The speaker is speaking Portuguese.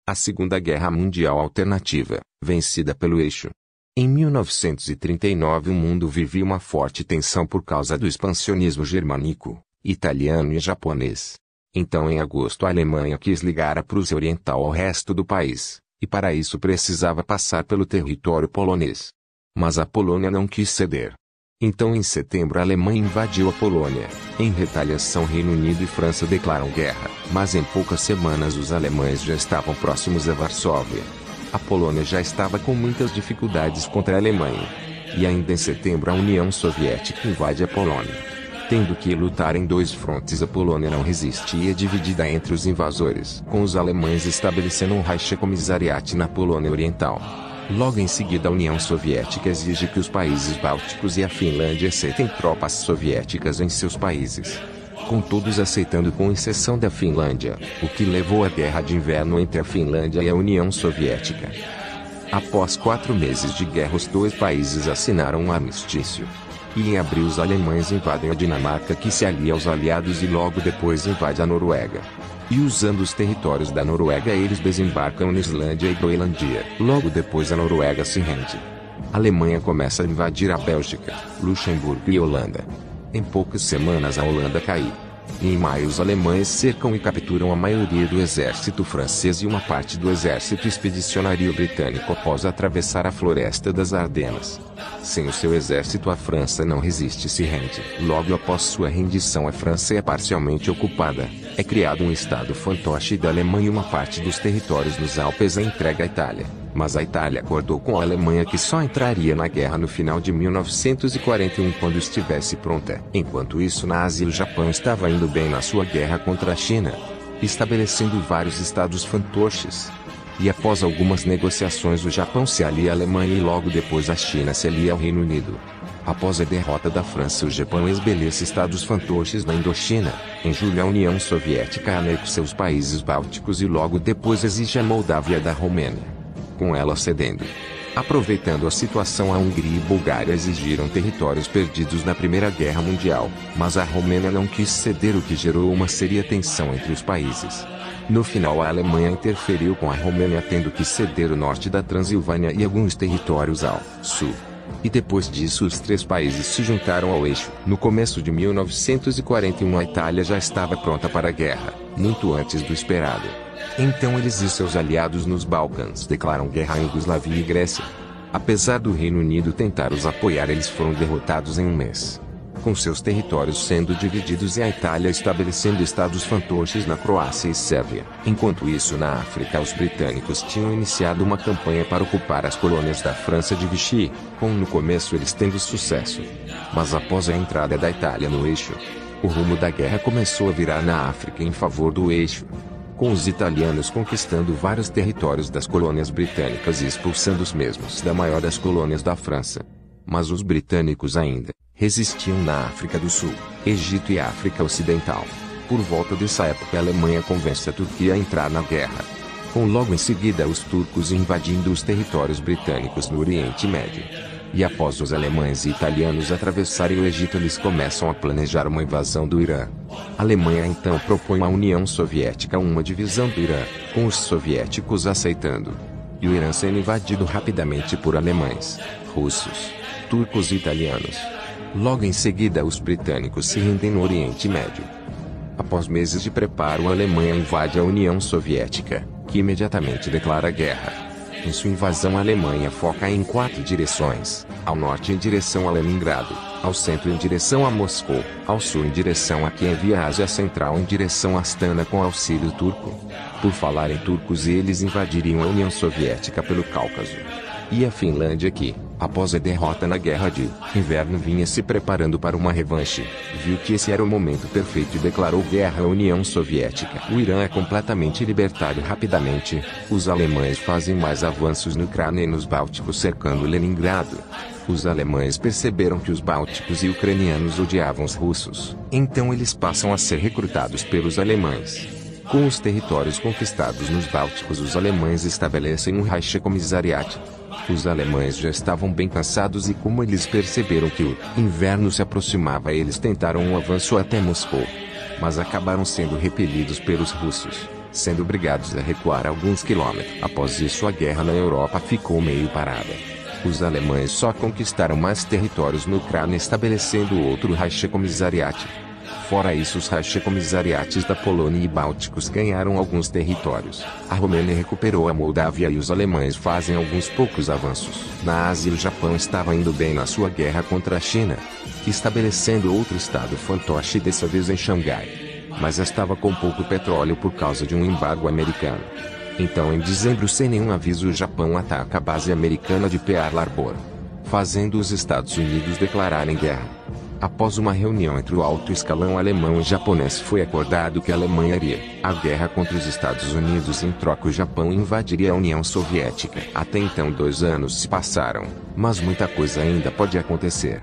A Segunda Guerra Mundial Alternativa, vencida pelo Eixo. Em 1939 o mundo vivia uma forte tensão por causa do expansionismo germânico, italiano e japonês. Então em agosto a Alemanha quis ligar a Prússia Oriental ao resto do país, e para isso precisava passar pelo território polonês. Mas a Polônia não quis ceder. Então em setembro a Alemanha invadiu a Polônia. Em retaliação Reino Unido e França declaram guerra, mas em poucas semanas os alemães já estavam próximos a Varsóvia. A Polônia já estava com muitas dificuldades contra a Alemanha. E ainda em setembro a União Soviética invade a Polônia. Tendo que lutar em dois frontes, a Polônia não resistia, dividida entre os invasores, com os alemães estabelecendo um Reichskommissariat na Polônia Oriental. Logo em seguida a União Soviética exige que os países bálticos e a Finlândia aceitem tropas soviéticas em seus países. Com todos aceitando com exceção da Finlândia, o que levou à Guerra de Inverno entre a Finlândia e a União Soviética. Após 4 meses de guerra os dois países assinaram um armistício. E em abril os alemães invadem a Dinamarca, que se alia aos aliados, e logo depois invade a Noruega. E usando os territórios da Noruega eles desembarcam na Islândia e Groenlândia. Logo depois a Noruega se rende. A Alemanha começa a invadir a Bélgica, Luxemburgo e Holanda. Em poucas semanas a Holanda cai. E em maio os alemães cercam e capturam a maioria do exército francês e uma parte do exército expedicionário britânico após atravessar a floresta das Ardenas. Sem o seu exército a França não resiste e se rende. Logo após sua rendição a França é parcialmente ocupada. É criado um estado fantoche da Alemanha e uma parte dos territórios nos Alpes é entregue à Itália. Mas a Itália acordou com a Alemanha que só entraria na guerra no final de 1941 quando estivesse pronta. Enquanto isso na Ásia o Japão estava indo bem na sua guerra contra a China, estabelecendo vários estados fantoches. E após algumas negociações o Japão se alia à Alemanha e logo depois a China se alia ao Reino Unido. Após a derrota da França o Japão estabelece estados fantoches na Indochina. Em julho a União Soviética anexa os países bálticos e logo depois exige a Moldávia da Romênia, com ela cedendo. Aproveitando a situação a Hungria e Bulgária exigiram territórios perdidos na Primeira Guerra Mundial, mas a Romênia não quis ceder, o que gerou uma séria tensão entre os países. No final a Alemanha interferiu com a Romênia tendo que ceder o norte da Transilvânia e alguns territórios ao sul. E depois disso os 3 países se juntaram ao Eixo. No começo de 1941 a Itália já estava pronta para a guerra, muito antes do esperado. Então eles e seus aliados nos Balcãs declaram guerra à Iugoslávia e Grécia. Apesar do Reino Unido tentar os apoiar, eles foram derrotados em um mês, com seus territórios sendo divididos e a Itália estabelecendo estados fantoches na Croácia e Sérvia. Enquanto isso na África os britânicos tinham iniciado uma campanha para ocupar as colônias da França de Vichy, com no começo eles tendo sucesso. Mas após a entrada da Itália no Eixo, o rumo da guerra começou a virar na África em favor do Eixo, com os italianos conquistando vários territórios das colônias britânicas e expulsando os mesmos da maior das colônias da França. Mas os britânicos ainda resistiam na África do Sul, Egito e África Ocidental. Por volta dessa época a Alemanha convence a Turquia a entrar na guerra, com logo em seguida os turcos invadindo os territórios britânicos no Oriente Médio. E após os alemães e italianos atravessarem o Egito eles começam a planejar uma invasão do Irã. A Alemanha então propõe à União Soviética uma divisão do Irã, com os soviéticos aceitando. E o Irã sendo invadido rapidamente por alemães, russos, turcos e italianos. Logo em seguida os britânicos se rendem no Oriente Médio. Após meses de preparo a Alemanha invade a União Soviética, que imediatamente declara guerra. Em sua invasão a Alemanha foca em 4 direções: ao norte em direção a Leningrado, ao centro em direção a Moscou, ao sul em direção a Kiev e à Ásia Central em direção a Astana com auxílio turco. Por falar em turcos eles invadiriam a União Soviética pelo Cáucaso. E a Finlândia que, após a derrota na Guerra de Inverno vinha se preparando para uma revanche, viu que esse era o momento perfeito e declarou guerra à União Soviética. O Irã é completamente libertado rapidamente. Os alemães fazem mais avanços no Ucrânia e nos Bálticos cercando Leningrado. Os alemães perceberam que os bálticos e ucranianos odiavam os russos. Então eles passam a ser recrutados pelos alemães. Com os territórios conquistados nos Bálticos os alemães estabelecem um Reichskommissariat. Os alemães já estavam bem cansados e como eles perceberam que o inverno se aproximava eles tentaram um avanço até Moscou, mas acabaram sendo repelidos pelos russos. sendo obrigados a recuar alguns quilômetros. Após isso, a guerra na Europa ficou meio parada. Os alemães só conquistaram mais territórios na Ucrânia, estabelecendo outro Reichskomissariat. Fora isso, os Reichskomissariates da Polônia e Bálticos ganharam alguns territórios. A Romênia recuperou a Moldávia e os alemães fazem alguns poucos avanços. Na Ásia, o Japão estava indo bem na sua guerra contra a China, estabelecendo outro estado fantoche, dessa vez em Xangai. Mas estava com pouco petróleo por causa de um embargo americano. Então, em dezembro, sem nenhum aviso, o Japão ataca a base americana de Pearl Harbor, fazendo os Estados Unidos declararem guerra. Após uma reunião entre o alto escalão alemão e japonês, foi acordado que a Alemanha iria à guerra contra os Estados Unidos. Em troca, o Japão invadiria a União Soviética. Até então, 2 anos se passaram, mas muita coisa ainda pode acontecer.